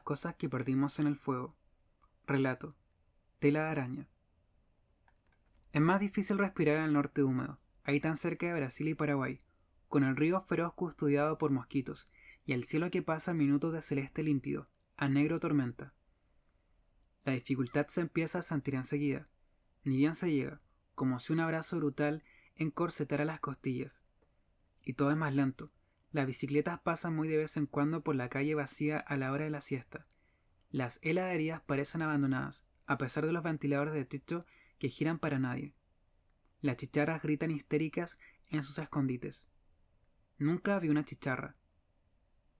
cosas que perdimos en el fuego. Relato. Tela de araña. Es más difícil respirar en el norte húmedo, ahí tan cerca de Brasil y Paraguay, con el río feroz custodiado por mosquitos, y el cielo que pasa minutos de celeste límpido, a negro tormenta. La dificultad se empieza a sentir enseguida, ni bien se llega, como si un abrazo brutal encorsetara las costillas. Y todo es más lento. Las bicicletas pasan muy de vez en cuando por la calle vacía a la hora de la siesta. Las heladerías parecen abandonadas, a pesar de los ventiladores de techo que giran para nadie. Las chicharras gritan histéricas en sus escondites. Nunca vi una chicharra.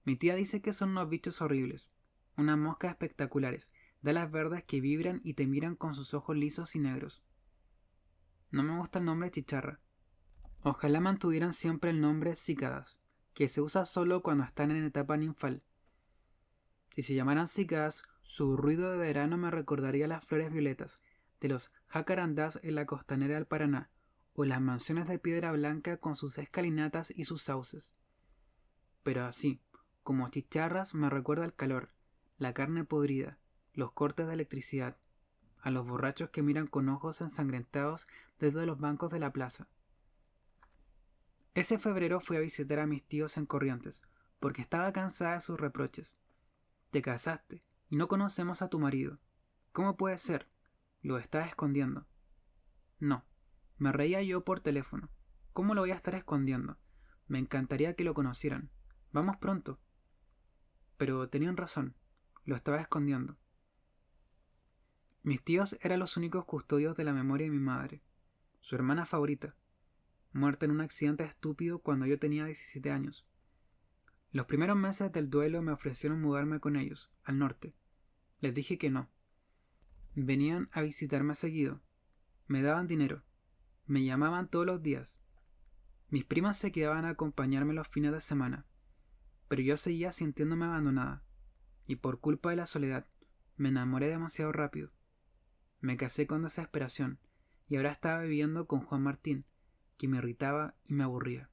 Mi tía dice que son unos bichos horribles, unas moscas espectaculares, de alas verdes que vibran y te miran con sus ojos lisos y negros. No me gusta el nombre chicharra. Ojalá mantuvieran siempre el nombre cícadas, que se usa solo cuando están en etapa ninfal. Si se llamaran cícadas, su ruido de verano me recordaría las flores violetas de los jacarandás en la costanera del Paraná, o las mansiones de piedra blanca con sus escalinatas y sus sauces. Pero así, como chicharras, me recuerda el calor, la carne podrida, los cortes de electricidad, a los borrachos que miran con ojos ensangrentados desde los bancos de la plaza. Ese febrero fui a visitar a mis tíos en Corrientes, porque estaba cansada de sus reproches. Te casaste, y no conocemos a tu marido. ¿Cómo puede ser? Lo estás escondiendo. No, me reía yo por teléfono. ¿Cómo lo voy a estar escondiendo? Me encantaría que lo conocieran. Vamos pronto. Pero tenían razón, lo estaba escondiendo. Mis tíos eran los únicos custodios de la memoria de mi madre, su hermana favorita, muerta en un accidente estúpido cuando yo tenía 17 años. Los primeros meses del duelo me ofrecieron mudarme con ellos, al norte. Les dije que no. Venían a visitarme seguido. Me daban dinero. Me llamaban todos los días. Mis primas se quedaban a acompañarme los fines de semana. Pero yo seguía sintiéndome abandonada. Y por culpa de la soledad, me enamoré demasiado rápido. Me casé con desesperación, y ahora estaba viviendo con Juan Martín, que me irritaba y me aburría.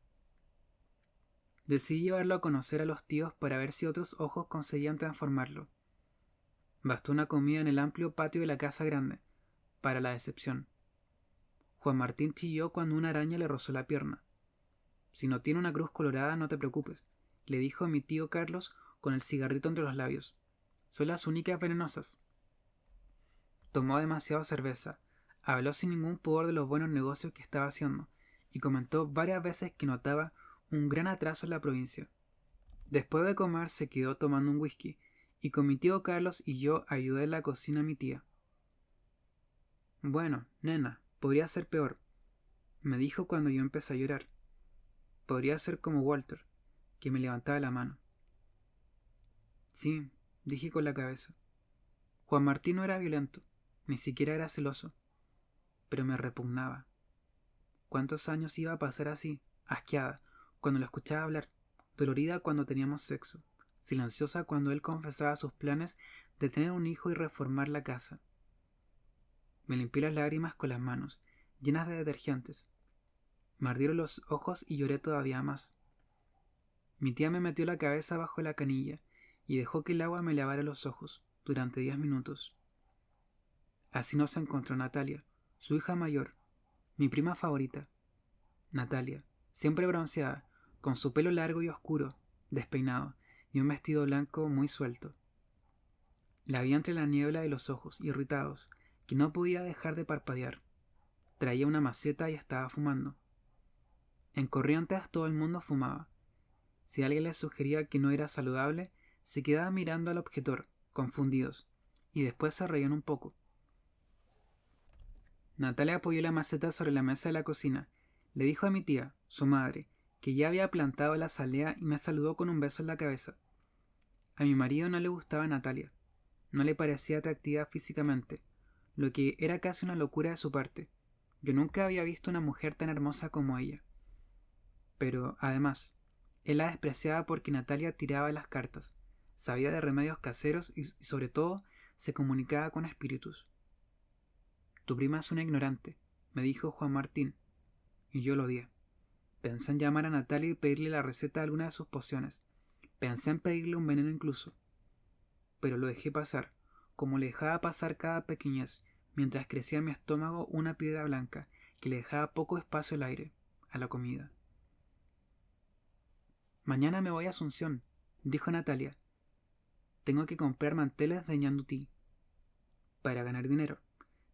Decidí llevarlo a conocer a los tíos para ver si otros ojos conseguían transformarlo. Bastó una comida en el amplio patio de la casa grande, para la decepción. Juan Martín chilló cuando una araña le rozó la pierna. Si no tiene una cruz colorada, no te preocupes, le dijo a mi tío Carlos con el cigarrito entre los labios. Son las únicas venenosas. Tomó demasiada cerveza, habló sin ningún pudor de los buenos negocios que estaba haciendo, y comentó varias veces que notaba un gran atraso en la provincia. Después de comer se quedó tomando un whisky, y con mi tío Carlos y yo ayudé en la cocina a mi tía. Bueno, nena, podría ser peor, me dijo cuando yo empecé a llorar. Podría ser como Walter, que me levantaba la mano. Sí, dije con la cabeza. Juan Martín no era violento, ni siquiera era celoso, pero me repugnaba. ¿Cuántos años iba a pasar así, asqueada, cuando lo escuchaba hablar, dolorida cuando teníamos sexo, silenciosa cuando él confesaba sus planes de tener un hijo y reformar la casa? Me limpié las lágrimas con las manos, llenas de detergentes. Me ardieron los ojos y lloré todavía más. Mi tía me metió la cabeza bajo la canilla y dejó que el agua me lavara los ojos durante 10 minutos. Así nos encontró Natalia, su hija mayor, mi prima favorita. Natalia, siempre bronceada, con su pelo largo y oscuro, despeinado, y un vestido blanco muy suelto. La vi entre la niebla de los ojos, irritados, que no podía dejar de parpadear. Traía una maceta y estaba fumando. En Corrientes todo el mundo fumaba. Si alguien les sugería que no era saludable, se quedaban mirando al objetor, confundidos, y después se reían un poco. Natalia apoyó la maceta sobre la mesa de la cocina. Le dijo a mi tía, su madre, que ya había plantado la azalea y me saludó con un beso en la cabeza. A mi marido no le gustaba Natalia. No le parecía atractiva físicamente, lo que era casi una locura de su parte. Yo nunca había visto una mujer tan hermosa como ella. Pero, además, él la despreciaba porque Natalia tiraba las cartas, sabía de remedios caseros y sobre todo, se comunicaba con espíritus. Tu prima es una ignorante, me dijo Juan Martín, y yo lo odié. Pensé en llamar a Natalia y pedirle la receta de alguna de sus pociones. Pensé en pedirle un veneno incluso. pero lo dejé pasar, como le dejaba pasar cada pequeñez, mientras crecía en mi estómago una piedra blanca que le dejaba poco espacio al aire, a la comida. Mañana me voy a Asunción, dijo Natalia. Tengo que comprar manteles de ñandutí para ganar dinero.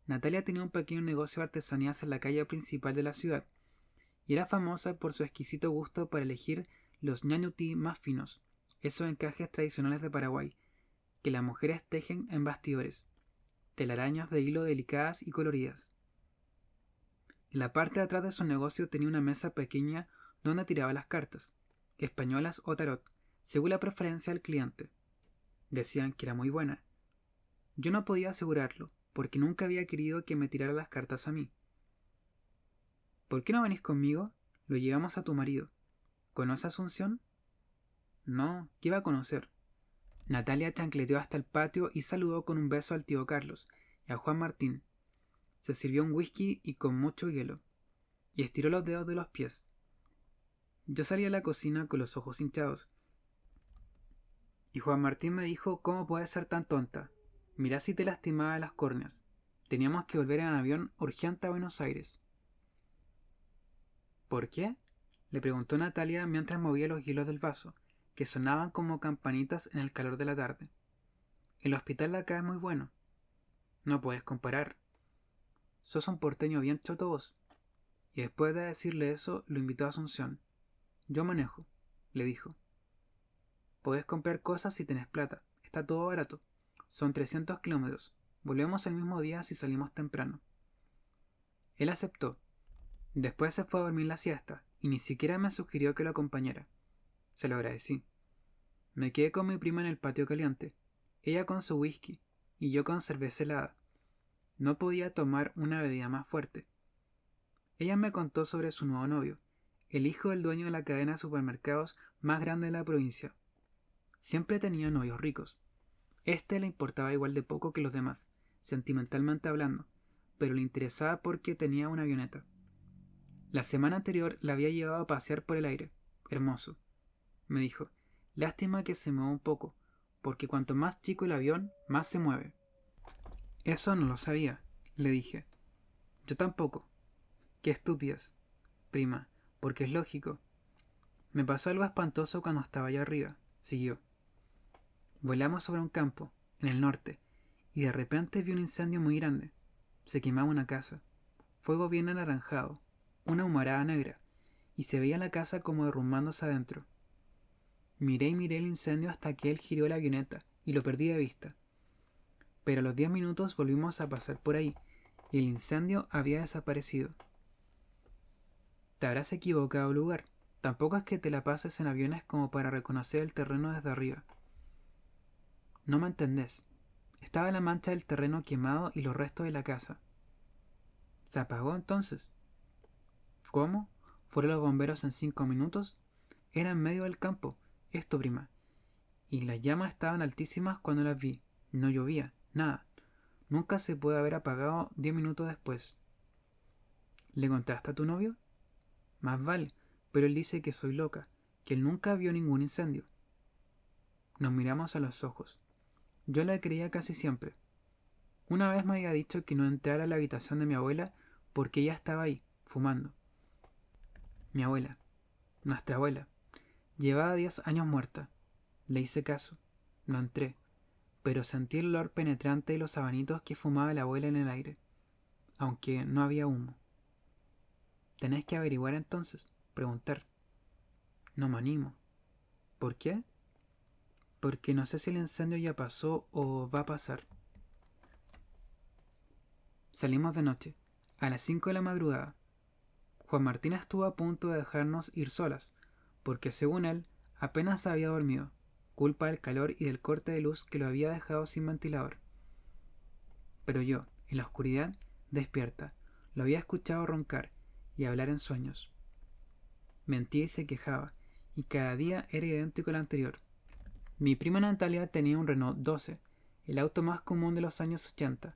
Natalia tenía un pequeño negocio de artesanías en la calle principal de la ciudad, y era famosa por su exquisito gusto para elegir los ñandutí más finos, esos encajes tradicionales de Paraguay, que las mujeres tejen en bastidores, telarañas de hilo delicadas y coloridas. En la parte de atrás de su negocio tenía una mesa pequeña donde tiraba las cartas, españolas o tarot, según la preferencia del cliente. Decían que era muy buena. Yo no podía asegurarlo, porque nunca había querido que me tirara las cartas a mí. ¿Por qué no venís conmigo? Lo llevamos a tu marido. ¿Conoce Asunción? No, ¿qué iba a conocer? Natalia chancleteó hasta el patio y saludó con un beso al tío Carlos y a Juan Martín. Se sirvió un whisky y con mucho hielo, y estiró los dedos de los pies. Yo salí a la cocina con los ojos hinchados, y Juan Martín me dijo: ¿Cómo puedes ser tan tonta? Mirá si te lastimaba las córneas. Teníamos que volver en avión urgente a Buenos Aires. ¿Por qué? Le preguntó Natalia mientras movía los hielos del vaso, que sonaban como campanitas en el calor de la tarde. El hospital de acá es muy bueno. No puedes comparar. Sos un porteño bien choto vos. Y después de decirle eso, lo invitó a Asunción. Yo manejo, le dijo. Podés comprar cosas si tenés plata. Está todo barato. Son 300 kilómetros. Volvemos el mismo día si salimos temprano. Él aceptó. Después se fue a dormir la siesta, y ni siquiera me sugirió que lo acompañara. Se lo agradecí. Me quedé con mi prima en el patio caliente, ella con su whisky, y yo con cerveza helada. No podía tomar una bebida más fuerte. Ella me contó sobre su nuevo novio, el hijo del dueño de la cadena de supermercados más grande de la provincia. Siempre tenía novios ricos. Este le importaba igual de poco que los demás, sentimentalmente hablando, pero le interesaba porque tenía una avioneta. La semana anterior la había llevado a pasear por el aire. Hermoso. Me dijo: lástima que se mueva un poco, porque cuanto más chico el avión, más se mueve. Eso no lo sabía, le dije. Yo tampoco. Qué estúpidas, prima, porque es lógico. Me pasó algo espantoso cuando estaba allá arriba, siguió. Volamos sobre un campo, en el norte, y de repente vi un incendio muy grande. Se quemaba una casa. Fuego bien anaranjado, una humarada negra, y se veía la casa como derrumbándose adentro. Miré y miré el incendio hasta que él giró la avioneta, y lo perdí de vista. Pero a los 10 minutos volvimos a pasar por ahí, y el incendio había desaparecido. Te habrás equivocado de lugar. Tampoco es que te la pases en aviones como para reconocer el terreno desde arriba. No me entendés. Estaba la mancha del terreno quemado y los restos de la casa. ¿Se apagó entonces? ¿Cómo? ¿Fueron los bomberos en 5 minutos? Era en medio del campo, esto, prima. Y las llamas estaban altísimas cuando las vi. No llovía, nada. Nunca se puede haber apagado 10 minutos después. ¿Le contaste a tu novio? Más vale, pero él dice que soy loca, que él nunca vio ningún incendio. Nos miramos a los ojos. Yo la creía casi siempre. Una vez me había dicho que no entrara a la habitación de mi abuela porque ella estaba ahí, fumando. Mi abuela, nuestra abuela, llevaba 10 años muerta. Le hice caso. No entré, pero sentí el olor penetrante de los abanitos que fumaba la abuela en el aire, aunque no había humo. Tenés que averiguar entonces, preguntar. No me animo. ¿Por qué? Porque no sé si el incendio ya pasó o va a pasar. Salimos de noche, a las 5 de la madrugada. Juan Martín estuvo a punto de dejarnos ir solas, porque según él, apenas había dormido, culpa del calor y del corte de luz que lo había dejado sin ventilador. Pero yo, en la oscuridad, despierta, lo había escuchado roncar y hablar en sueños. Mentía y se quejaba, y cada día era idéntico al anterior. Mi prima Natalia tenía un Renault 12, el auto más común de los años 80,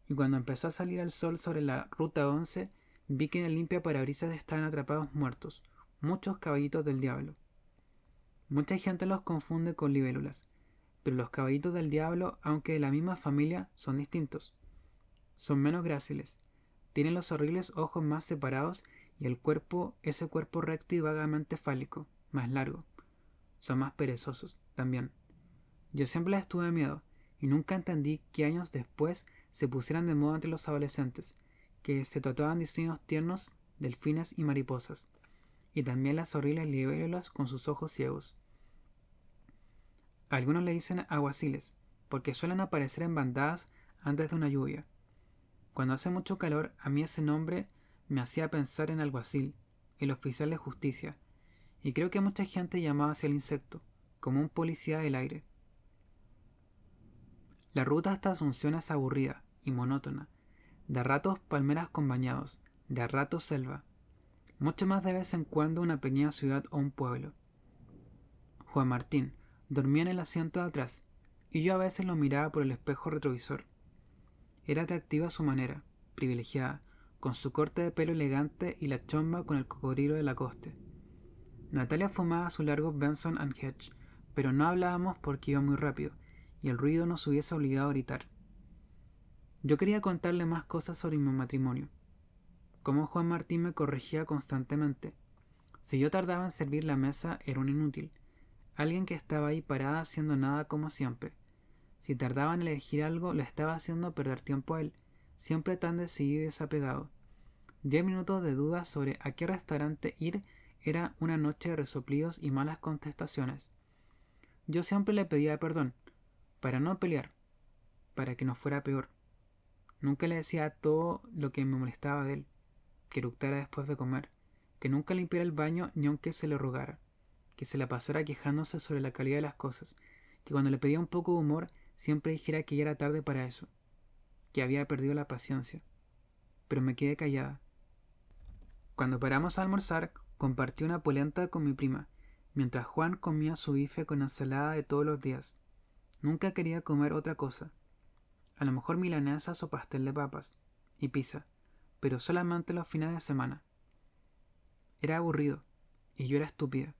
y cuando empezó a salir el sol sobre la ruta 11, vi que en el limpiaparabrisas estaban atrapados muertos, muchos caballitos del diablo. Mucha gente los confunde con libélulas, pero los caballitos del diablo, aunque de la misma familia, son distintos. Son menos gráciles, tienen los horribles ojos más separados y el cuerpo, ese cuerpo recto y vagamente fálico, más largo. Son más perezosos, también. Yo siempre les tuve miedo, y nunca entendí que años después se pusieran de moda entre los adolescentes, que se tatuaban diseños tiernos, delfines y mariposas, y también las horribles libélulas con sus ojos ciegos. Algunos le dicen aguaciles, porque suelen aparecer en bandadas antes de una lluvia. Cuando hace mucho calor, a mí ese nombre me hacía pensar en alguacil, el oficial de justicia, y creo que mucha gente llamaba hacia el insecto, como un policía del aire. La ruta hasta Asunción es aburrida y monótona, de a ratos palmeras con bañados, de a ratos selva, mucho más de vez en cuando una pequeña ciudad o un pueblo. Juan Martín dormía en el asiento de atrás, y yo a veces lo miraba por el espejo retrovisor. Era atractiva a su manera, privilegiada, con su corte de pelo elegante y la chomba con el cocodrilo de Lacoste. Natalia fumaba su largo Benson and Hedge, pero no hablábamos porque iba muy rápido, y el ruido nos hubiese obligado a gritar. Yo quería contarle más cosas sobre mi matrimonio. Cómo Juan Martín me corregía constantemente. Si yo tardaba en servir la mesa, era un inútil. Alguien que estaba ahí parada haciendo nada como siempre. Si tardaba en elegir algo, lo estaba haciendo perder tiempo a él, siempre tan decidido y desapegado. 10 minutos de dudas sobre a qué restaurante ir era una noche de resoplidos y malas contestaciones. Yo siempre le pedía perdón, para no pelear, para que no fuera peor. Nunca le decía todo lo que me molestaba de él, que eructara después de comer, que nunca limpiara el baño ni aunque se le rogara, que se la pasara quejándose sobre la calidad de las cosas, que cuando le pedía un poco de humor siempre dijera que ya era tarde para eso, que había perdido la paciencia. Pero me quedé callada. Cuando paramos a almorzar, compartí una polenta con mi prima, mientras Juan comía su bife con ensalada de todos los días. Nunca quería comer otra cosa. A lo mejor milanesas o pastel de papas, y pizza, pero solamente los fines de semana. Era aburrido, y yo era estúpida.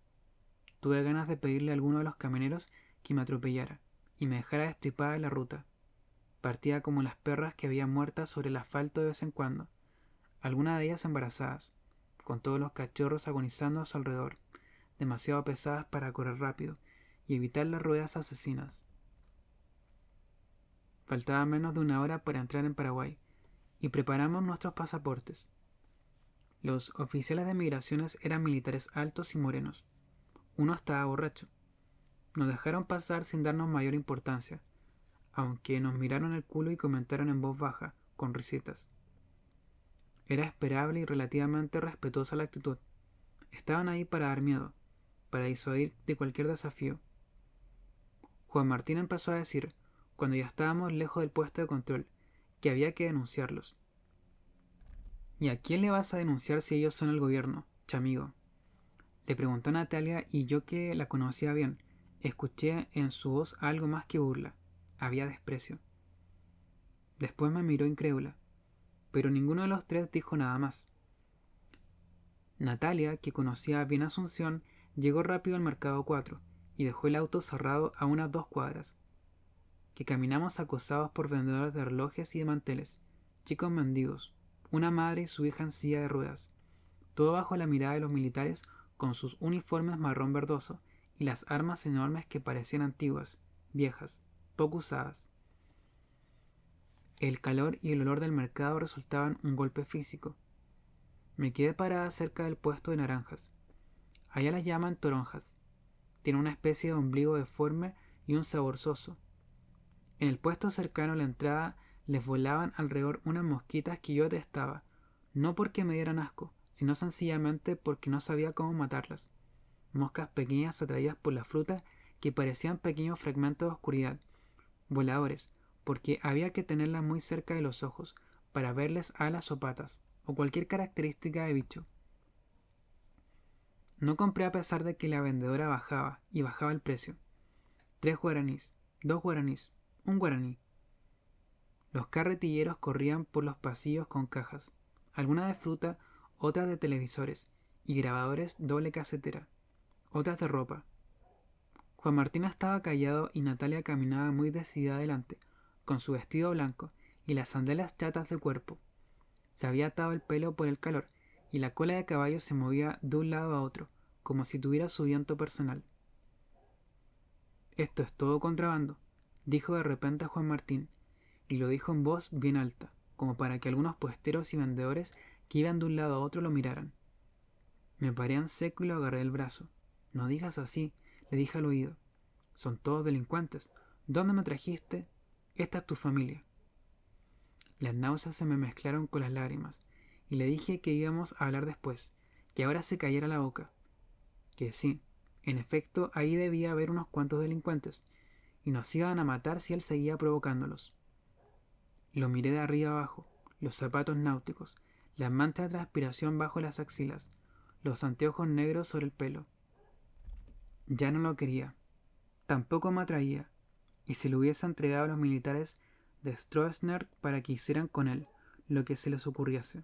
Tuve ganas de pedirle a alguno de los camioneros que me atropellara, y me dejara destripada en la ruta. Partía como las perras que había muertas sobre el asfalto de vez en cuando, algunas de ellas embarazadas, con todos los cachorros agonizando a su alrededor, demasiado pesadas para correr rápido y evitar las ruedas asesinas. Faltaba menos de una hora para entrar en Paraguay, y preparamos nuestros pasaportes. Los oficiales de migraciones eran militares altos y morenos. Uno estaba borracho. Nos dejaron pasar sin darnos mayor importancia, aunque nos miraron el culo y comentaron en voz baja, con risitas. Era esperable y relativamente respetuosa la actitud. Estaban ahí para dar miedo, para disuadir de cualquier desafío. Juan Martín empezó a decir, cuando ya estábamos lejos del puesto de control, que había que denunciarlos. ¿Y a quién le vas a denunciar si ellos son el gobierno, chamigo? Le preguntó Natalia, y yo, que la conocía bien, escuché en su voz algo más que burla. Había desprecio. Después me miró incrédula, pero ninguno de los tres dijo nada más. Natalia, que conocía bien Asunción, llegó rápido al Mercado 4 y dejó el auto cerrado a unas 2 cuadras. Que caminamos acosados por vendedores de relojes y de manteles, chicos mendigos, una madre y su hija en silla de ruedas, todo bajo la mirada de los militares con sus uniformes marrón verdoso y las armas enormes que parecían antiguas, viejas, poco usadas. El calor y el olor del mercado resultaban un golpe físico. Me quedé parada cerca del puesto de naranjas. Allá las llaman toronjas. Tiene una especie de ombligo deforme y un sabor soso. En el puesto cercano a la entrada les volaban alrededor unas mosquitas que yo detestaba, no porque me dieran asco, sino sencillamente porque no sabía cómo matarlas. Moscas pequeñas atraídas por la fruta que parecían pequeños fragmentos de oscuridad. Voladores, porque había que tenerlas muy cerca de los ojos para verles alas o patas, o cualquier característica de bicho. No compré a pesar de que la vendedora bajaba, y bajaba el precio. 3 guaraníes, 2 guaraníes, 1 guaraní. Los carretilleros corrían por los pasillos con cajas, algunas de fruta, otras de televisores y grabadores doble casetera, otras de ropa. Juan Martín estaba callado y Natalia caminaba muy decidida adelante, con su vestido blanco y las sandalias chatas de cuerpo. Se había atado el pelo por el calor y la cola de caballo se movía de un lado a otro, como si tuviera su viento personal. «Esto es todo contrabando», dijo de repente Juan Martín, y lo dijo en voz bien alta, como para que algunos puesteros y vendedores que iban de un lado a otro lo miraran. Me paré en seco y lo agarré del brazo. «No digas así», le dije al oído. «Son todos delincuentes. ¿Dónde me trajiste? Esta es tu familia». Las náuseas se me mezclaron con las lágrimas, y le dije que íbamos a hablar después, que ahora se cayera la boca. Que sí, en efecto, ahí debía haber unos cuantos delincuentes, y nos iban a matar si él seguía provocándolos. Lo miré de arriba abajo, los zapatos náuticos, las manchas de transpiración bajo las axilas, los anteojos negros sobre el pelo. Ya no lo quería. Tampoco me atraía, y se lo hubiese entregado a los militares de Stroessner para que hicieran con él lo que se les ocurriese.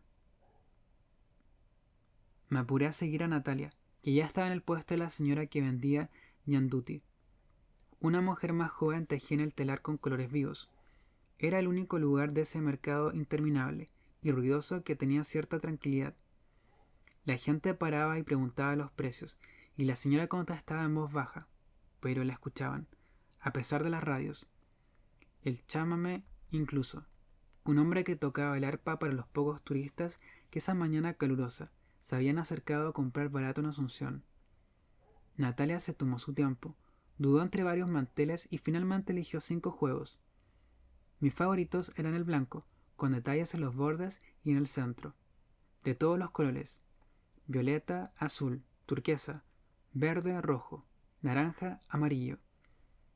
Me apuré a seguir a Natalia, que ya estaba en el puesto de la señora que vendía ñanduti. Una mujer más joven tejía en el telar con colores vivos. Era el único lugar de ese mercado interminable y ruidoso que tenía cierta tranquilidad. La gente paraba y preguntaba los precios, y la señora contestaba en voz baja, pero la escuchaban, a pesar de las radios. El chámame incluso, un hombre que tocaba el arpa para los pocos turistas que esa mañana calurosa se habían acercado a comprar barato en Asunción. Natalia se tomó su tiempo, dudó entre varios manteles y finalmente eligió 5 juegos. Mis favoritos eran el blanco, con detalles en los bordes y en el centro, de todos los colores: violeta, azul, turquesa, verde, rojo, naranja, amarillo,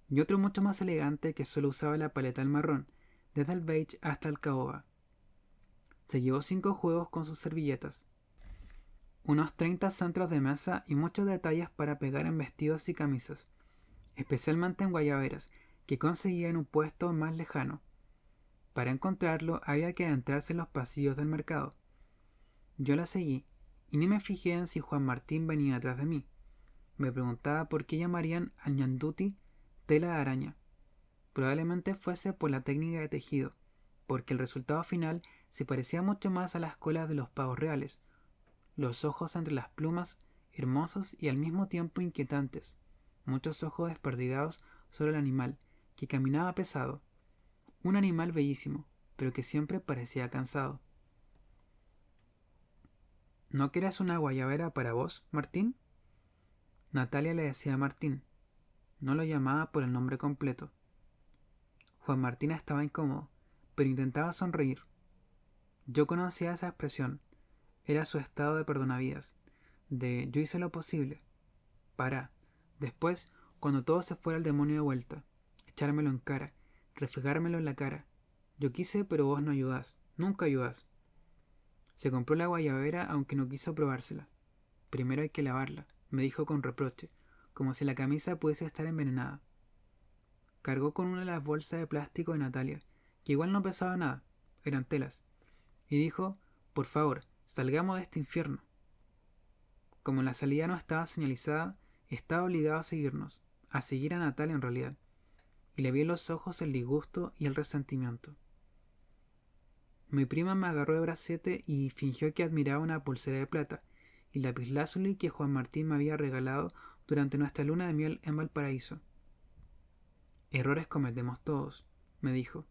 y otro mucho más elegante que solo usaba la paleta del marrón, desde el beige hasta el caoba. Se llevó 5 juegos con sus servilletas, unos 30 centros de mesa y muchos detalles para pegar en vestidos y camisas, especialmente en guayaberas, que conseguía en un puesto más lejano. Para encontrarlo había que adentrarse en los pasillos del mercado. Yo la seguí, y ni me fijé en si Juan Martín venía atrás de mí. Me preguntaba por qué llamarían al ñanduti tela de araña. Probablemente fuese por la técnica de tejido, porque el resultado final se parecía mucho más a las colas de los pavos reales, los ojos entre las plumas hermosos y al mismo tiempo inquietantes, muchos ojos desperdigados sobre el animal, que caminaba pesado, un animal bellísimo, pero que siempre parecía cansado. ¿No quieres una guayabera para vos, Martín? Natalia le decía Martín. No lo llamaba por el nombre completo. Juan Martín estaba incómodo, pero intentaba sonreír. Yo conocía esa expresión. Era su estado de perdonavidas, de yo hice lo posible, para, después, cuando todo se fuera al demonio de vuelta, echármelo en cara, refregármelo en la cara. Yo quise, pero vos no ayudás, nunca ayudás. Se compró la guayabera aunque no quiso probársela. Primero hay que lavarla, me dijo con reproche, como si la camisa pudiese estar envenenada. Cargó con una de las bolsas de plástico de Natalia, que igual no pesaba nada, eran telas, y dijo, por favor, salgamos de este infierno. Como la salida no estaba señalizada, estaba obligado a seguirnos, a seguir a Natalia en realidad, y le vi en los ojos el disgusto y el resentimiento. Mi prima me agarró de bracete y fingió que admiraba una pulsera de plata y lapislázuli que Juan Martín me había regalado durante nuestra luna de miel en Valparaíso. Errores cometemos todos, me dijo.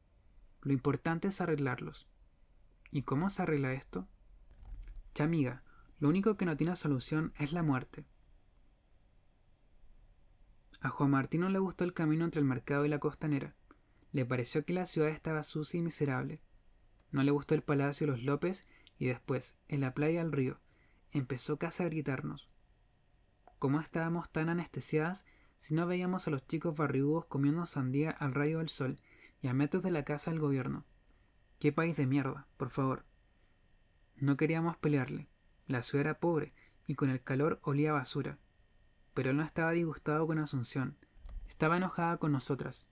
Lo importante es arreglarlos. ¿Y cómo se arregla esto? Chamiga, lo único que no tiene solución es la muerte. A Juan Martín no le gustó el camino entre el mercado y la costanera. Le pareció que la ciudad estaba sucia y miserable. No le gustó el palacio de los López y después, en la playa del río, empezó casi a gritarnos. ¿Cómo estábamos tan anestesiadas si no veíamos a los chicos barrigudos comiendo sandía al rayo del sol y a metros de la casa del gobierno? ¡Qué país de mierda, por favor! No queríamos pelearle. La ciudad era pobre y con el calor olía a basura. Pero él no estaba disgustado con Asunción. Estaba enojada con nosotras.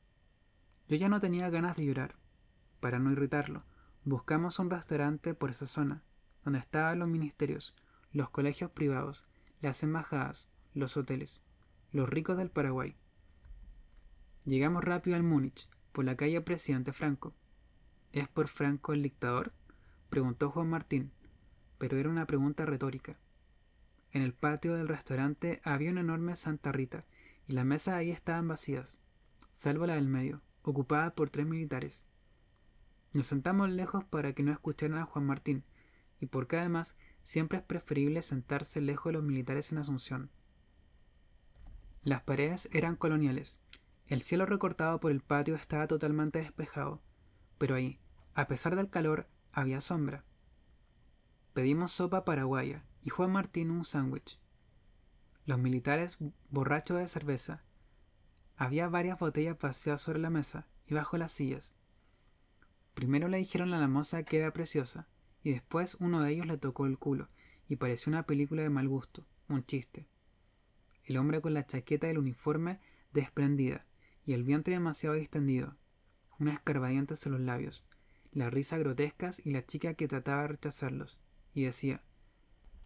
Yo ya no tenía ganas de llorar. Para no irritarlo, buscamos un restaurante por esa zona, donde estaban los ministerios, los colegios privados, las embajadas, los hoteles, los ricos del Paraguay. Llegamos rápido al Múnich, por la calle Presidente Franco. ¿Es por Franco el dictador?, preguntó Juan Martín, pero era una pregunta retórica. En el patio del restaurante había una enorme Santa Rita, y las mesas ahí estaban vacías, salvo la del medio, ocupada por 3 militares. Nos sentamos lejos para que no escucharan a Juan Martín, y porque además siempre es preferible sentarse lejos de los militares en Asunción. Las paredes eran coloniales. El cielo recortado por el patio estaba totalmente despejado, pero ahí, a pesar del calor, había sombra. Pedimos sopa paraguaya y Juan Martín un sándwich. Los militares borrachos de cerveza. Había varias botellas vacías sobre la mesa y bajo las sillas. Primero le dijeron a la moza que era preciosa, y después uno de ellos le tocó el culo, y pareció una película de mal gusto, un chiste. El hombre con la chaqueta del uniforme desprendida, y el vientre demasiado distendido, unos escarbadientes en los labios, las risas grotescas y la chica que trataba de rechazarlos, y decía: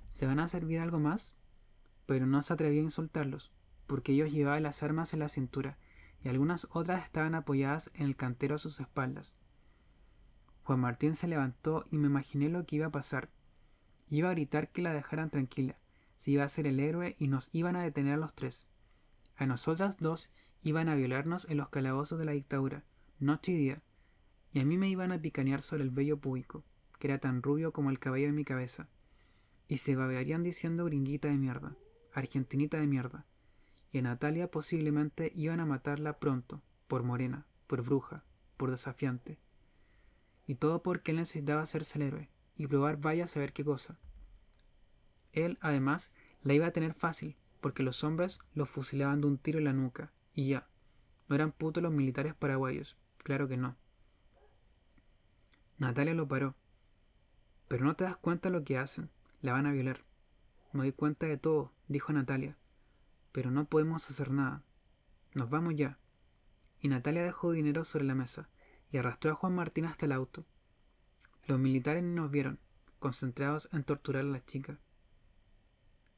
¿se van a servir algo más? Pero no se atrevía a insultarlos, porque ellos llevaban las armas en la cintura, y algunas otras estaban apoyadas en el cantero a sus espaldas. Juan Martín se levantó y me imaginé lo que iba a pasar. Iba a gritar que la dejaran tranquila, se iba a ser el héroe y nos iban a detener a los 3. A nosotras 2 iban a violarnos en los calabozos de la dictadura, noche y día, y a mí me iban a picanear sobre el vello púbico, que era tan rubio como el cabello de mi cabeza, y se babearían diciendo gringuita de mierda, argentinita de mierda, y a Natalia posiblemente iban a matarla pronto, por morena, por bruja, por desafiante. Y todo porque él necesitaba hacerse el héroe, y probar vaya a saber qué cosa. Él, además, la iba a tener fácil, porque los hombres los fusilaban de un tiro en la nuca, y ya. No eran putos los militares paraguayos, claro que no. Natalia lo paró. Pero no te das cuenta lo que hacen, la van a violar. Me doy cuenta de todo, dijo Natalia, pero no podemos hacer nada. Nos vamos ya. Y Natalia dejó dinero sobre la mesa, y arrastró a Juan Martín hasta el auto. Los militares ni nos vieron, concentrados en torturar a la chica.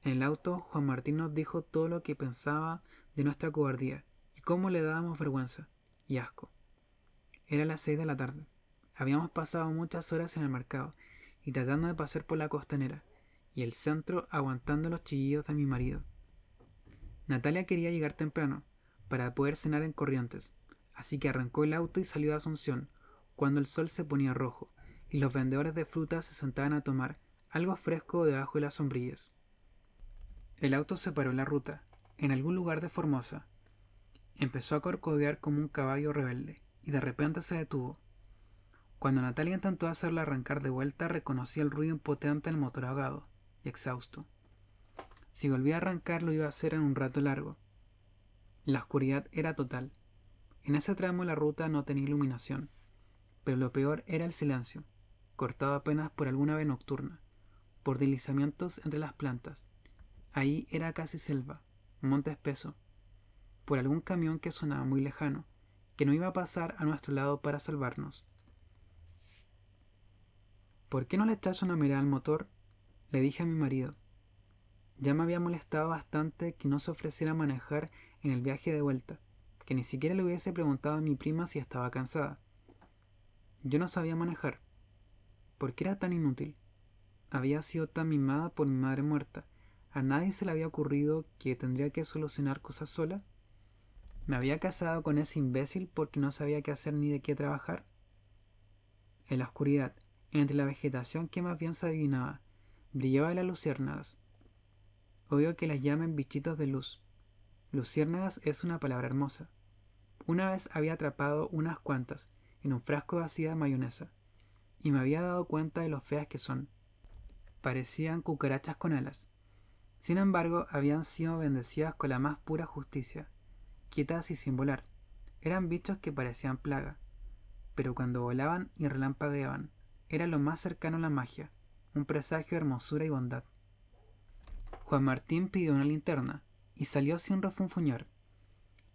En el auto, Juan Martín nos dijo todo lo que pensaba de nuestra cobardía, y cómo le dábamos vergüenza y asco. Era las 6 de la tarde. Habíamos pasado muchas horas en el mercado, y tratando de pasar por la costanera, y el centro aguantando los chillidos de mi marido. Natalia quería llegar temprano, para poder cenar en Corrientes, así que arrancó el auto y salió de Asunción, cuando el sol se ponía rojo, y los vendedores de frutas se sentaban a tomar algo fresco debajo de las sombrillas. El auto se paró en la ruta, en algún lugar de Formosa. Empezó a corcovear como un caballo rebelde, y de repente se detuvo. Cuando Natalia intentó hacerla arrancar de vuelta, reconocí el ruido impotente del motor ahogado y exhausto. Si volvía a arrancar, lo iba a hacer en un rato largo. La oscuridad era total. En ese tramo la ruta no tenía iluminación, pero lo peor era el silencio, cortado apenas por alguna ave nocturna, por deslizamientos entre las plantas. Ahí era casi selva, monte espeso, por algún camión que sonaba muy lejano, que no iba a pasar a nuestro lado para salvarnos. ¿Por qué no le echas una mirada al motor?, le dije a mi marido. Ya me había molestado bastante que no se ofreciera a manejar en el viaje de vuelta, que ni siquiera le hubiese preguntado a mi prima si estaba cansada. Yo no sabía manejar. ¿Por qué era tan inútil? Había sido tan mimada por mi madre muerta. ¿A nadie se le había ocurrido que tendría que solucionar cosas sola? ¿Me había casado con ese imbécil porque no sabía qué hacer ni de qué trabajar? En la oscuridad, entre la vegetación que más bien se adivinaba, brillaba las luciérnagas. Odio que las llamen bichitos de luz. Luciérnagas es una palabra hermosa. Una vez había atrapado unas cuantas en un frasco vacío de mayonesa, y me había dado cuenta de lo feas que son. Parecían cucarachas con alas. Sin embargo, habían sido bendecidas con la más pura justicia, quietas y sin volar. Eran bichos que parecían plaga, pero cuando volaban y relampagueaban, era lo más cercano a la magia, un presagio de hermosura y bondad. Juan Martín pidió una linterna y salió sin refunfuñar.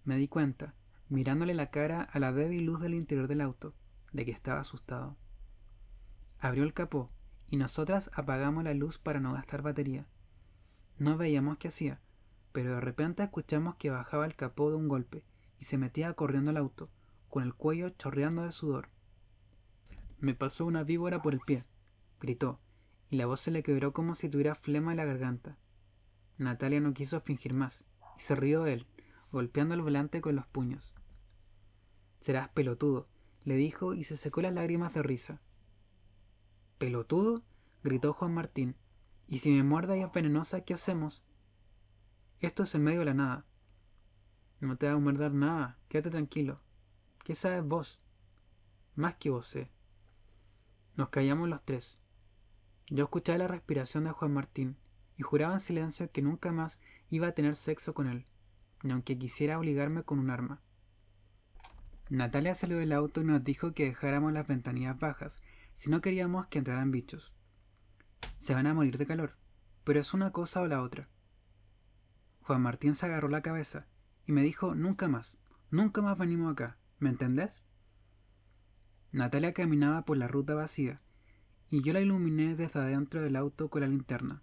Me di cuenta, mirándole la cara a la débil luz del interior del auto, de que estaba asustado. Abrió el capó y nosotras apagamos la luz para no gastar batería. No veíamos qué hacía, pero de repente escuchamos que bajaba el capó de un golpe y y se metía corriendo al auto, con el cuello chorreando de sudor. «Me pasó una víbora por el pie», gritó, y la voz se le quebró como si tuviera flema en la garganta. Natalia no quiso fingir más, y se rió de él, golpeando el volante con los puños. «Serás pelotudo», le dijo, y se secó las lágrimas de risa. «¿Pelotudo?», gritó Juan Martín. «¿Y si me muerde y es venenosa, qué hacemos?» «Esto es en medio de la nada». «No te va a morder nada, quédate tranquilo». «¿Qué sabes vos?» «Más que vos sé». Nos callamos los tres. Yo escuchaba la respiración de Juan Martín y juraba en silencio que nunca más iba a tener sexo con él, ni aunque quisiera obligarme con un arma. Natalia salió del auto y nos dijo que dejáramos las ventanillas bajas si no queríamos que entraran bichos. Se van a morir de calor, pero es una cosa o la otra. Juan Martín se agarró la cabeza y me dijo: nunca más venimos acá, ¿me entendés? Natalia caminaba por la ruta vacía y yo la iluminé desde adentro del auto con la linterna.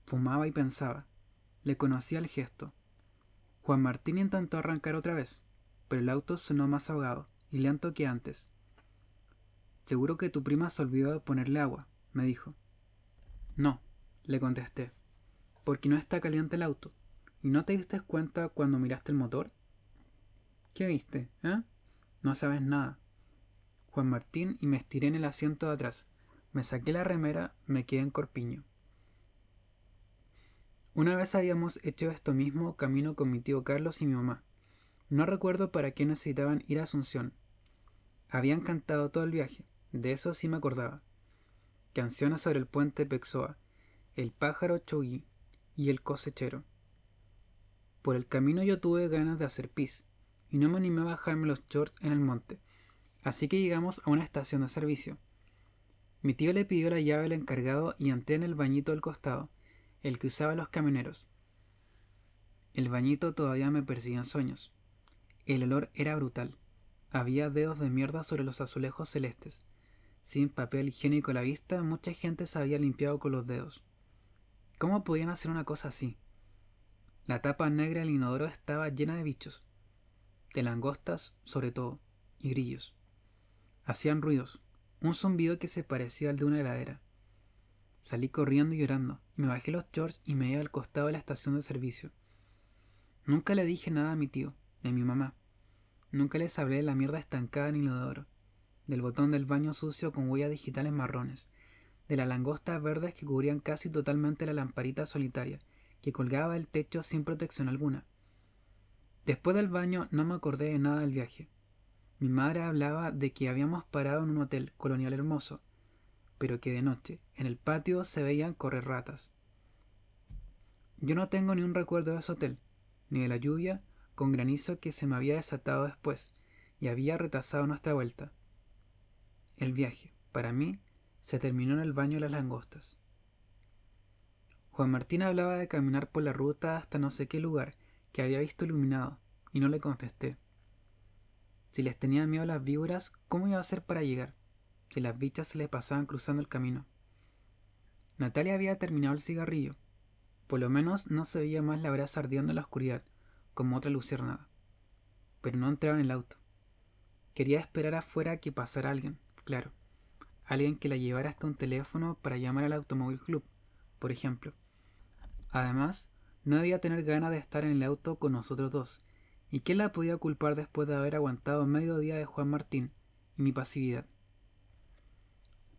Fumaba y pensaba. Le conocía el gesto. Juan Martín intentó arrancar otra vez, pero el auto sonó más ahogado y lento que antes. «Seguro que tu prima se olvidó de ponerle agua», me dijo. «No», le contesté, «porque no está caliente el auto. ¿Y no te diste cuenta cuando miraste el motor?» «¿Qué viste, No sabes nada». Juan Martín, y me estiré en el asiento de atrás. Me saqué la remera, me quedé en corpiño. Una vez habíamos hecho esto mismo camino con mi tío Carlos y mi mamá. No recuerdo para qué necesitaban ir a Asunción. Habían cantado todo el viaje, de eso sí me acordaba. Canciones sobre el puente Pexoa, el pájaro Chougui y el cosechero. Por el camino yo tuve ganas de hacer pis, y no me animé a bajarme los shorts en el monte, así que llegamos a una estación de servicio. Mi tío le pidió la llave al encargado y entré en el bañito del costado, el que usaban los camioneros. El bañito todavía me perseguía en sueños. El olor era brutal. Había dedos de mierda sobre los azulejos celestes. Sin papel higiénico a la vista, mucha gente se había limpiado con los dedos. ¿Cómo podían hacer una cosa así? La tapa negra del inodoro estaba llena de bichos. De langostas, sobre todo, y grillos. Hacían ruidos, un zumbido que se parecía al de una heladera. Salí corriendo y llorando, y me bajé los shorts y me iba al costado de la estación de servicio. Nunca le dije nada a mi tío, ni a mi mamá. Nunca les hablé de la mierda estancada en el inodoro, del botón del baño sucio con huellas digitales marrones, de las langostas verdes que cubrían casi totalmente la lamparita solitaria, que colgaba del techo sin protección alguna. Después del baño no me acordé de nada del viaje. Mi madre hablaba de que habíamos parado en un hotel colonial hermoso, pero que de noche, en el patio, se veían correr ratas. Yo no tengo ni un recuerdo de ese hotel, ni de la lluvia con granizo que se me había desatado después y había retrasado nuestra vuelta. El viaje, para mí, se terminó en el baño de las langostas. Juan Martín hablaba de caminar por la ruta hasta no sé qué lugar que había visto iluminado, y no le contesté. Si les tenía miedo a las víboras, ¿cómo iba a hacer para llegar, si las bichas se les pasaban cruzando el camino? Natalia había terminado el cigarrillo. Por lo menos no se veía más la brasa ardiendo en la oscuridad, como otra luciérnaga. Pero no entraba en el auto. Quería esperar afuera a que pasara alguien, claro. Alguien que la llevara hasta un teléfono para llamar al Automóvil Club, por ejemplo. Además, no debía tener ganas de estar en el auto con nosotros dos. ¿Y quién la podía culpar después de haber aguantado medio día de Juan Martín y mi pasividad?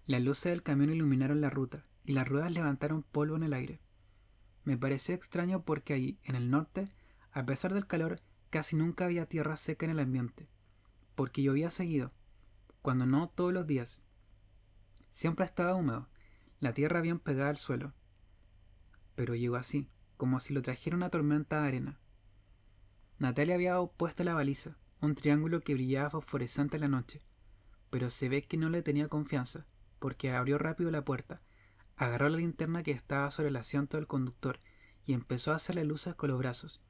Las luces del camión iluminaron la ruta y las ruedas levantaron polvo en el aire. Me pareció extraño porque allí, en el norte, a pesar del calor, casi nunca había tierra seca en el ambiente, porque llovía seguido, cuando no todos los días. Siempre estaba húmedo, la tierra bien pegada al suelo. Pero llegó así, como si lo trajera una tormenta de arena. Natalia había puesto la baliza, un triángulo que brillaba fosforescente en la noche, pero se ve que no le tenía confianza, porque abrió rápido la puerta, agarró la linterna que estaba sobre el asiento del conductor y empezó a hacerle luces con los brazos,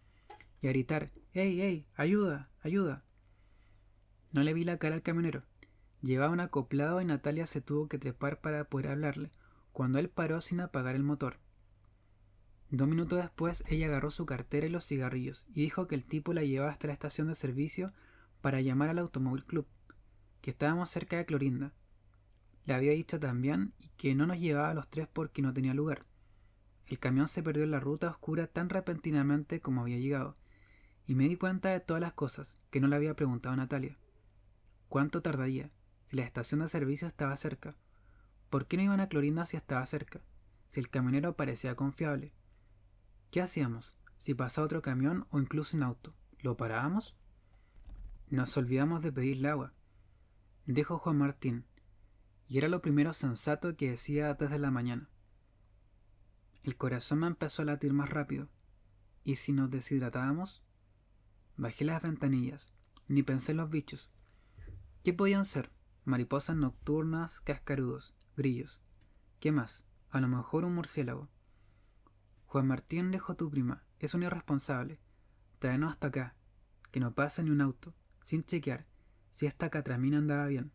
y a gritar: «¡Ey, ey! ¡Ayuda! ¡Ayuda!». No le vi la cara al camionero. Llevaba un acoplado y Natalia se tuvo que trepar para poder hablarle, cuando él paró sin apagar el motor. 2 minutos después ella agarró su cartera y los cigarrillos y dijo que el tipo la llevaba hasta la estación de servicio para llamar al Automóvil Club, que estábamos cerca de Clorinda. Le había dicho también que no nos llevaba a los tres porque no tenía lugar. El camión se perdió en la ruta oscura tan repentinamente como había llegado, y me di cuenta de todas las cosas que no le había preguntado a Natalia. ¿Cuánto tardaría? Si la estación de servicio estaba cerca. ¿Por qué no iban a Clorinda si estaba cerca? Si el camionero parecía confiable. ¿Qué hacíamos? Si pasaba otro camión o incluso un auto, ¿lo parábamos? Nos olvidamos de pedirle agua, dijo Juan Martín, y era lo primero sensato que decía desde la mañana. El corazón me empezó a latir más rápido. ¿Y si nos deshidratábamos? Bajé las ventanillas, ni pensé en los bichos. ¿Qué podían ser? Mariposas nocturnas, cascarudos, grillos. ¿Qué más? A lo mejor un murciélago. Juan Martín, dijo tu prima, es un irresponsable. Tráenos hasta acá, que no pase ni un auto, sin chequear si esta catramina andaba bien.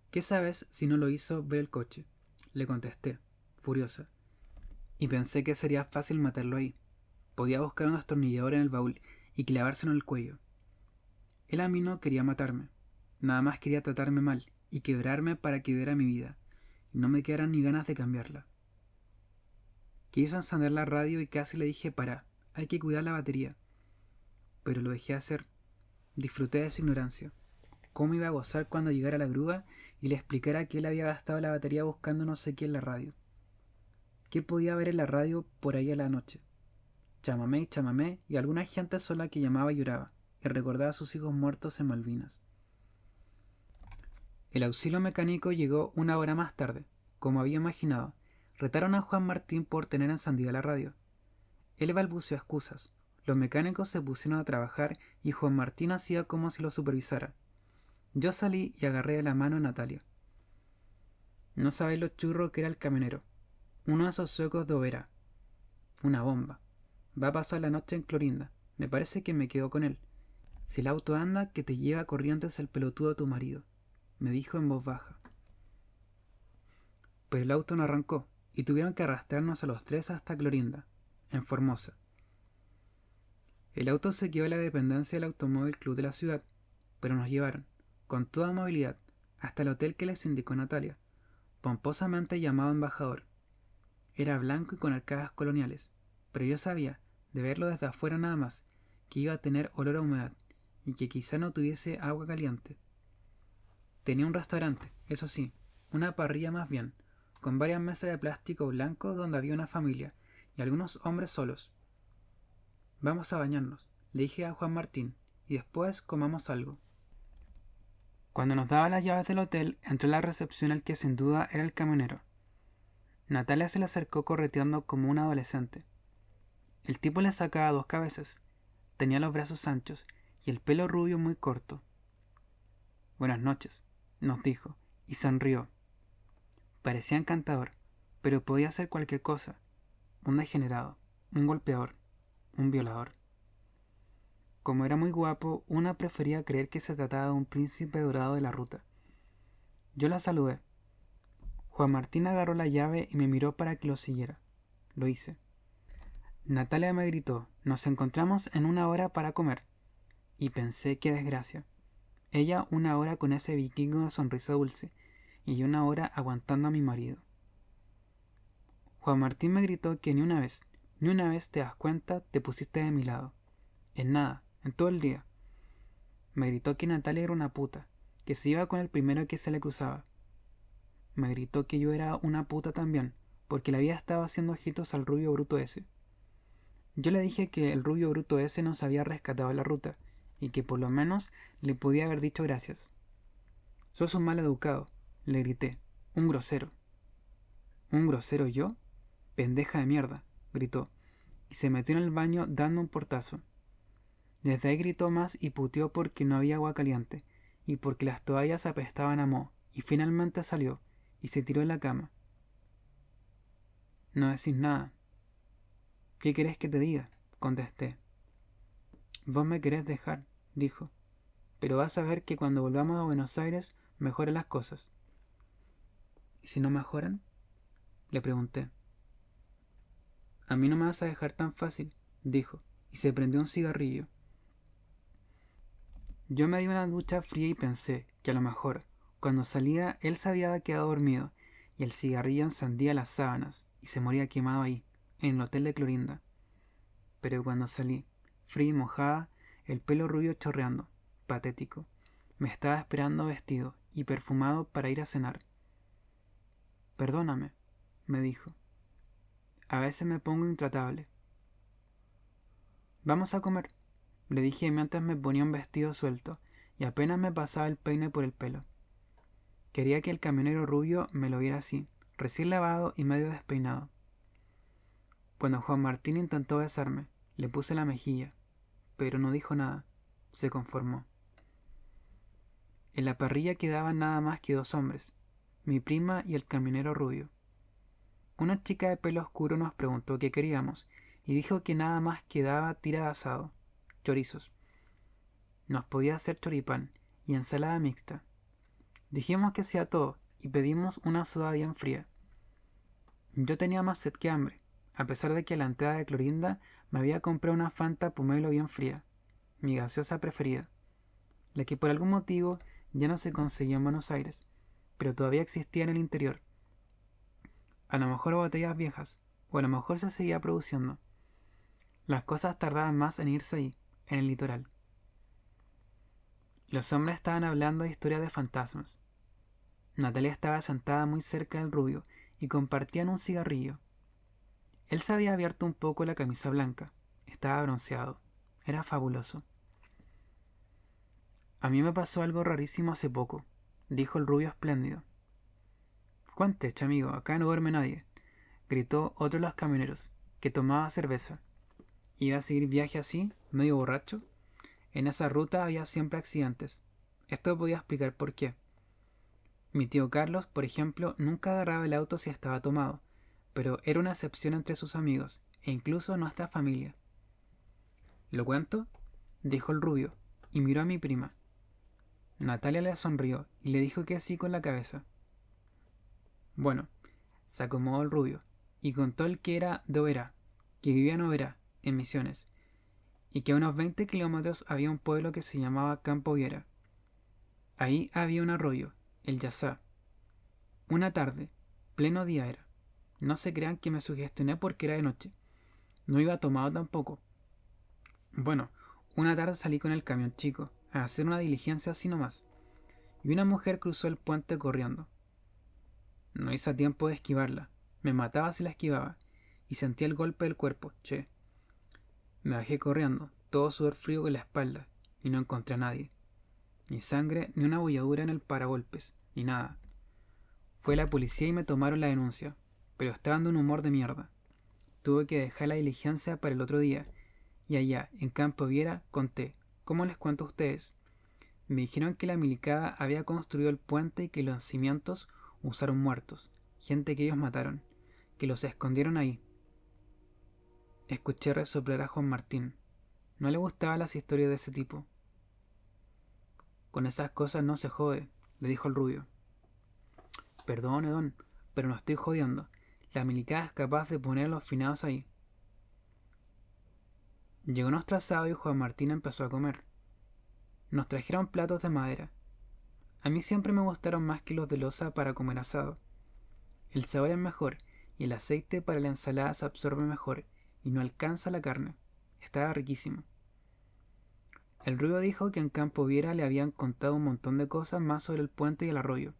¿Qué sabes si no lo hizo ver el coche? Le contesté, furiosa. Y pensé que sería fácil matarlo ahí. Podía buscar un destornillador en el baúl y clavárselo en el cuello. Él a mí no quería matarme. Nada más quería tratarme mal y quebrarme para que diera mi vida, y no me quedaran ni ganas de cambiarla. Quiso encender la radio y casi le dije para, hay que cuidar la batería. Pero lo dejé hacer. Disfruté de su ignorancia. ¿Cómo iba a gozar cuando llegara la grúa y le explicara que él había gastado la batería buscando no sé qué en la radio? ¿Qué podía haber en la radio por ahí a la noche? Chamamé y alguna gente sola que llamaba y lloraba y recordaba a sus hijos muertos en Malvinas. El auxilio mecánico llegó 1 hora más tarde, como había imaginado. Retaron a Juan Martín por tener encendida la radio. Él balbuceó excusas. Los mecánicos se pusieron a trabajar y Juan Martín hacía como si lo supervisara. Yo salí y agarré de la mano a Natalia. No sabéis lo churro que era el camionero. Uno de esos suecos de Overa. Una bomba. Va a pasar la noche en Clorinda. Me parece que me quedo con él. Si el auto anda, que te lleva a Corrientes el pelotudo de tu marido, me dijo en voz baja. Pero el auto no arrancó, y tuvieron que arrastrarnos a los tres hasta Clorinda, en Formosa. El auto se quedó en la dependencia del Automóvil Club de la ciudad, pero nos llevaron, con toda amabilidad, hasta el hotel que les indicó Natalia, pomposamente llamado Embajador. Era blanco y con arcadas coloniales, pero yo sabía, de verlo desde afuera nada más, que iba a tener olor a humedad, y que quizá no tuviese agua caliente. Tenía un restaurante, eso sí, una parrilla más bien, con varias mesas de plástico blanco donde había una familia y algunos hombres solos. Vamos a bañarnos, le dije a Juan Martín, y después comamos algo. Cuando nos daba las llaves del hotel, entró en la recepción el que sin duda era el camionero. Natalia se le acercó correteando como un adolescente. El tipo le sacaba 2 cabezas, tenía los brazos anchos y el pelo rubio muy corto. Buenas noches, nos dijo, y sonrió. Parecía encantador, pero podía ser cualquier cosa. Un degenerado, un golpeador, un violador. Como era muy guapo, una prefería creer que se trataba de un príncipe dorado de la ruta. Yo la saludé. Juan Martín agarró la llave y me miró para que lo siguiera. Lo hice. Natalia me gritó, nos encontramos en 1 hora para comer. Y pensé, qué desgracia. Ella 1 hora con ese vikingo de sonrisa dulce, y yo 1 hora aguantando a mi marido. Juan Martín me gritó que ni una vez te das cuenta, te pusiste de mi lado. En nada, en todo el día. Me gritó que Natalia era una puta, que se iba con el primero que se le cruzaba. Me gritó que yo era una puta también, porque le había estado haciendo ojitos al rubio bruto ese. Yo le dije que el rubio bruto ese nos había rescatado la ruta, y que por lo menos le podía haber dicho gracias. Sos un mal educado, le grité, un grosero. ¿Un grosero yo? Pendeja de mierda, gritó, y se metió en el baño dando un portazo. Desde ahí gritó más y puteó porque no había agua caliente, y porque las toallas apestaban a moho, y finalmente salió, y se tiró en la cama. No decís nada. ¿Qué querés que te diga? Contesté. Vos me querés dejar, dijo, pero vas a ver que cuando volvamos a Buenos Aires mejoran las cosas. ¿Y si no mejoran? Le pregunté. A mí no me vas a dejar tan fácil, dijo, y se prendió un cigarrillo. Yo me di una ducha fría y pensé que a lo mejor, cuando salía, él se había quedado dormido y el cigarrillo encendía las sábanas y se moría quemado ahí, en el hotel de Clorinda. Pero cuando salí, fría y mojada, el pelo rubio chorreando, patético, me estaba esperando vestido y perfumado para ir a cenar. Perdóname, me dijo. A veces me pongo intratable. Vamos a comer, le dije mientras me ponía un vestido suelto y apenas me pasaba el peine por el pelo. Quería que el camionero rubio me lo viera así, recién lavado y medio despeinado. Cuando Juan Martín intentó besarme, le puse la mejilla, pero no dijo nada, se conformó. En la parrilla quedaban nada más que 2 hombres, mi prima y el camionero rubio. Una chica de pelo oscuro nos preguntó qué queríamos y dijo que nada más quedaba tira de asado, chorizos. Nos podía hacer choripán y ensalada mixta. Dijimos que sea todo y pedimos una soda bien fría. Yo tenía más sed que hambre, a pesar de que a la entrada de Clorinda me había comprado una Fanta Pomelo bien fría, mi gaseosa preferida, la que por algún motivo ya no se conseguía en Buenos Aires, pero todavía existía en el interior. A lo mejor botellas viejas, o a lo mejor se seguía produciendo. Las cosas tardaban más en irse ahí, en el litoral. Los hombres estaban hablando de historias de fantasmas. Natalia estaba sentada muy cerca del rubio y compartían un cigarrillo. Él se había abierto un poco la camisa blanca. Estaba bronceado. Era fabuloso. A mí me pasó algo rarísimo hace poco, dijo el rubio espléndido. Cuente, amigo, acá no duerme nadie, gritó otro de los camioneros, que tomaba cerveza. ¿Iba a seguir viaje así, medio borracho? En esa ruta había siempre accidentes. Esto podía explicar por qué. Mi tío Carlos, por ejemplo, nunca agarraba el auto si estaba tomado, pero era una excepción entre sus amigos, e incluso nuestra familia. ¿Lo cuento?, dijo el rubio, y miró a mi prima. Natalia le sonrió y le dijo que sí con la cabeza. Bueno, se acomodó el rubio, y contó el que era de Oberá, que vivía en Oberá, en Misiones, y que a unos 20 kilómetros había un pueblo que se llamaba Campo Viera. Ahí había un arroyo, el Yazá. Una tarde, pleno día era. No se crean que me sugestioné porque era de noche. No iba tomado tampoco. Bueno, una tarde salí con el camión chico a hacer una diligencia así nomás, y una mujer cruzó el puente corriendo. No hice a tiempo de esquivarla. Me mataba si la esquivaba, y sentía el golpe del cuerpo, che. Me bajé corriendo, todo sudor frío con la espalda, y no encontré a nadie. Ni sangre, ni una bolladura en el paragolpes, ni nada. Fue la policía y me tomaron la denuncia, pero estaba de un humor de mierda. Tuve que dejar la diligencia para el otro día, y allá, en Campo Viera, conté, ¿cómo les cuento a ustedes? Me dijeron que la milicada había construido el puente y que los cimientos usaron muertos, gente que ellos mataron, que los escondieron ahí. Escuché resoplar a Juan Martín. No le gustaban las historias de ese tipo. Con esas cosas no se jode, le dijo el rubio. Perdone, don, pero no estoy jodiendo. La milicada es capaz de poner a los finados ahí. Llegó nuestro asado y Juan Martín empezó a comer. Nos trajeron platos de madera. A mí siempre me gustaron más que los de loza para comer asado. El sabor es mejor y el aceite para la ensalada se absorbe mejor y no alcanza la carne. Estaba riquísimo. El rubio dijo que en Campo Viera le habían contado un montón de cosas más sobre el puente y el arroyo.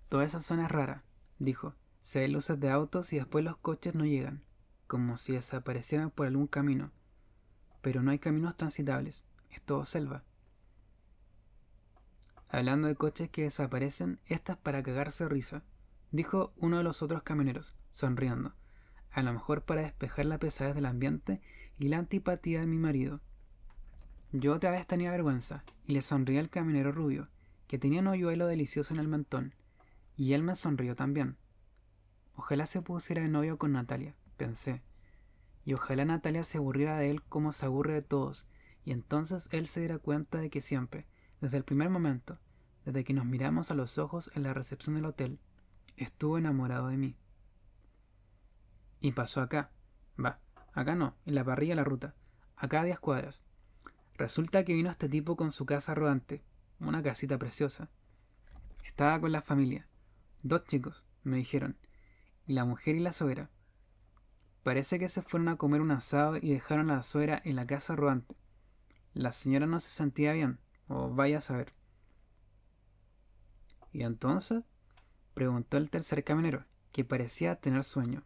Toda esa zona es rara, dijo. Se ven luces de autos y después los coches no llegan, como si desaparecieran por algún camino. Pero no hay caminos transitables, es todo selva. Hablando de coches que desaparecen, esta es para cagarse de risa, dijo uno de los otros camioneros, sonriendo, a lo mejor para despejar la pesadez del ambiente y la antipatía de mi marido. Yo otra vez tenía vergüenza, y le sonreí al camionero rubio, que tenía un hoyuelo delicioso en el mentón, y él me sonrió también. Ojalá se pusiera de novio con Natalia, pensé, y ojalá Natalia se aburriera de él como se aburre de todos, y entonces él se diera cuenta de que siempre, desde el primer momento, desde que nos miramos a los ojos en la recepción del hotel, estuvo enamorado de mí. Y pasó acá, Va, acá no, en la parrilla la ruta. Acá a 10 cuadras. Resulta que vino este tipo con su casa rodante. Una casita preciosa. Estaba con la familia. 2 chicos, me dijeron. Y la mujer y la suegra. Parece que se fueron a comer un asado y dejaron a la suegra en la casa rodante. La señora no se sentía bien, o vaya a saber. ¿Y entonces? Preguntó el tercer camionero, que parecía tener sueño.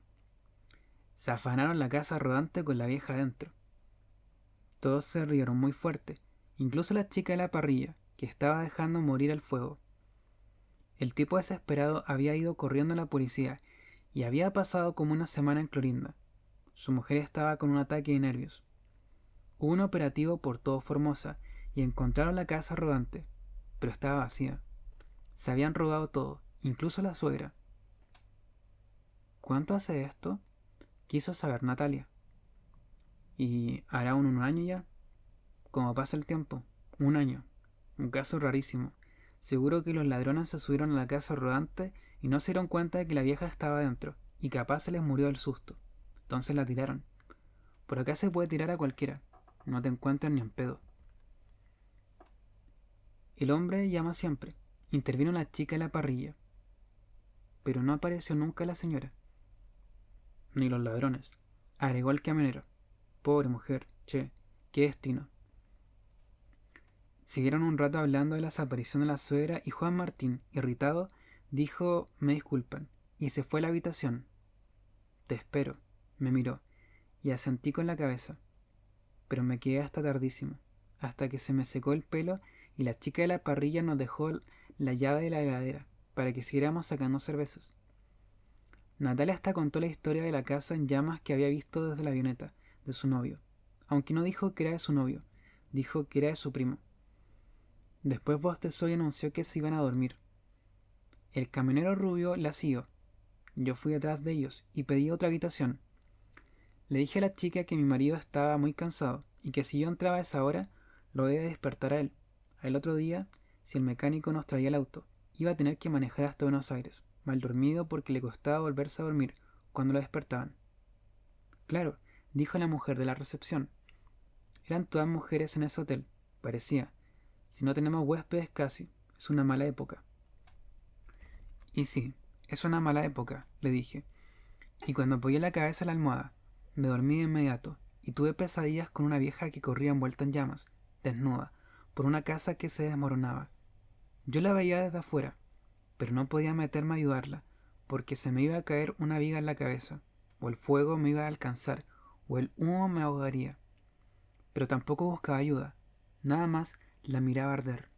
Se afanaron la casa rodante con la vieja adentro. Todos se rieron muy fuerte, incluso la chica de la parrilla, que estaba dejando morir el fuego. El tipo desesperado había ido corriendo a la policía y había pasado como una semana en Clorinda. Su mujer estaba con un ataque de nervios. Hubo un operativo por todo Formosa y encontraron la casa rodante, pero estaba vacía. Se habían robado todo, incluso la suegra. ¿Cuánto hace esto? Quiso saber Natalia. ¿Y hará un año ya? Como pasa el tiempo, 1 año. Un caso rarísimo. Seguro que los ladrones se subieron a la casa rodante y no se dieron cuenta de que la vieja estaba dentro, y capaz se les murió del susto. Entonces la tiraron. Por acá se puede tirar a cualquiera. No te encuentran ni en pedo. El hombre llama siempre. Intervino la chica en la parrilla. Pero no apareció nunca la señora. Ni los ladrones. Agregó el camionero. Pobre mujer, che, qué destino. Siguieron un rato hablando de la desaparición de la suegra y Juan Martín, irritado, dijo «Me disculpan» y se fue a la habitación. «Te espero», me miró, y asentí con la cabeza. Pero me quedé hasta tardísimo, hasta que se me secó el pelo y la chica de la parrilla nos dejó la llave de la heladera para que siguiéramos sacando cervezas. Natalia hasta contó la historia de la casa en llamas que había visto desde la avioneta de su novio, aunque no dijo que era de su novio, dijo que era de su primo. Después bostezó y anunció que se iban a dormir. El camionero rubio la siguió. Yo fui detrás de ellos y pedí otra habitación. Le dije a la chica que mi marido estaba muy cansado y que si yo entraba a esa hora, lo iba a despertar a él. Al otro día, si el mecánico nos traía el auto, iba a tener que manejar hasta Buenos Aires, mal dormido porque le costaba volverse a dormir cuando lo despertaban. Claro, dijo la mujer de la recepción. Eran todas mujeres en ese hotel, parecía. Si no tenemos huéspedes casi, es una mala época. Y sí, es una mala época, le dije. Y cuando apoyé la cabeza en la almohada, me dormí de inmediato y tuve pesadillas con una vieja que corría envuelta en llamas, desnuda, por una casa que se desmoronaba. Yo la veía desde afuera, pero no podía meterme a ayudarla, porque se me iba a caer una viga en la cabeza, o el fuego me iba a alcanzar, o el humo me ahogaría. Pero tampoco buscaba ayuda, nada más la miraba arder.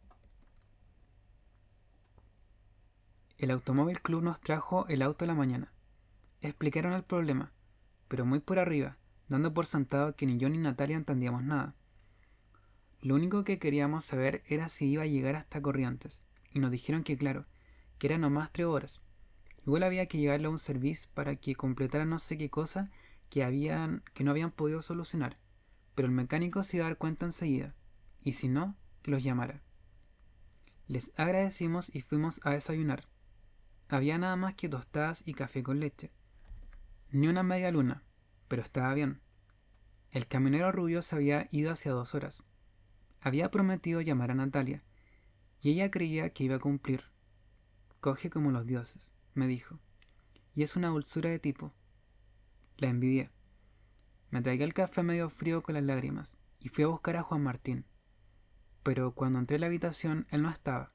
El Automóvil Club nos trajo el auto a la mañana. Explicaron el problema, pero muy por arriba, dando por sentado que ni yo ni Natalia entendíamos nada. Lo único que queríamos saber era si iba a llegar hasta Corrientes, y nos dijeron que claro, que eran nomás 3 horas. Igual había que llevarle a un service para que completara no sé qué cosa que no habían podido solucionar, pero el mecánico se iba a dar cuenta enseguida, y si no, que los llamara. Les agradecimos y fuimos a desayunar. Había nada más que tostadas y café con leche. Ni una media luna, pero estaba bien. El camionero rubio se había ido hacia 2 horas. Había prometido llamar a Natalia, y ella creía que iba a cumplir. Coge como los dioses, me dijo, y es una dulzura de tipo. La envidié. Me tragué el café medio frío con las lágrimas, y fui a buscar a Juan Martín. Pero cuando entré en la habitación, él no estaba.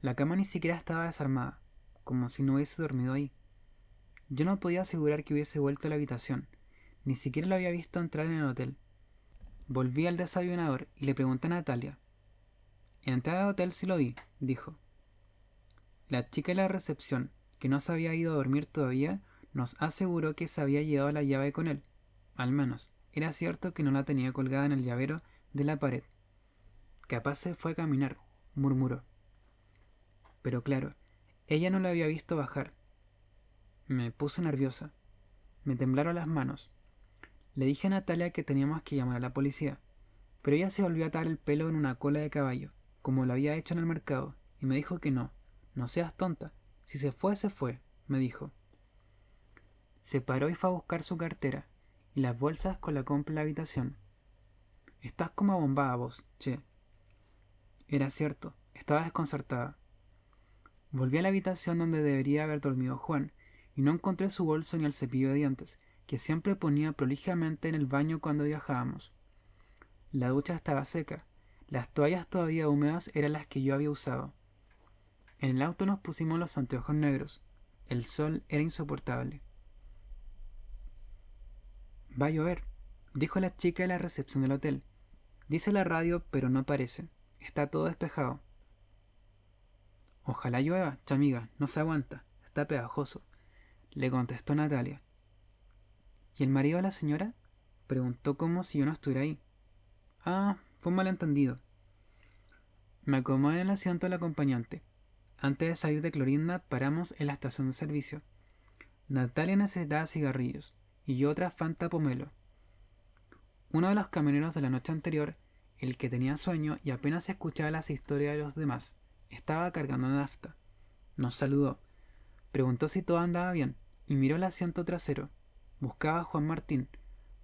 La cama ni siquiera estaba desarmada, como si no hubiese dormido ahí. Yo no podía asegurar que hubiese vuelto a la habitación, ni siquiera lo había visto entrar en el hotel. Volví al desayunador y le pregunté a Natalia. Entrar al hotel sí lo vi, dijo. La chica de la recepción, que no se había ido a dormir todavía, nos aseguró que se había llevado la llave con él. Al menos, era cierto que no la tenía colgada en el llavero de la pared. Capaz se fue a caminar, murmuró. Pero claro, ella no lo había visto bajar. Me puse nerviosa. Me temblaron las manos. Le dije a Natalia que teníamos que llamar a la policía, pero ella se volvió a atar el pelo en una cola de caballo, como lo había hecho en el mercado, y me dijo que no. No seas tonta. Si se fue, me dijo. Se paró y fue a buscar su cartera, y las bolsas con la compra en la habitación. «Estás como abombada vos, che». Era cierto, estaba desconcertada. Volví a la habitación donde debería haber dormido Juan, y no encontré su bolso ni el cepillo de dientes, que siempre ponía prolijamente en el baño cuando viajábamos. La ducha estaba seca, las toallas todavía húmedas eran las que yo había usado. En el auto nos pusimos los anteojos negros. El sol era insoportable. «Va a llover», dijo la chica de la recepción del hotel. «Dice la radio, pero no parece. Está todo despejado». «Ojalá llueva, chamiga, no se aguanta. Está pegajoso», le contestó Natalia. «¿Y el marido de la señora?», preguntó como si yo no estuviera ahí. «Ah, fue un malentendido». Me acomodé en el asiento del acompañante. Antes de salir de Clorinda paramos en la estación de servicio. Natalia necesitaba cigarrillos y yo otra Fanta Pomelo. Uno de los camioneros de la noche anterior, el que tenía sueño y apenas escuchaba las historias de los demás, estaba cargando nafta. Nos saludó, preguntó si todo andaba bien y miró el asiento trasero. Buscaba a Juan Martín,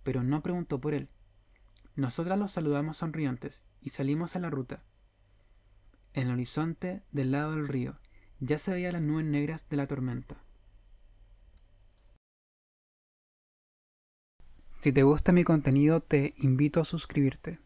pero no preguntó por él. Nosotras los saludamos sonrientes y salimos a la ruta. En el horizonte, del lado del río, ya se veían las nubes negras de la tormenta. Si te gusta mi contenido, te invito a suscribirte.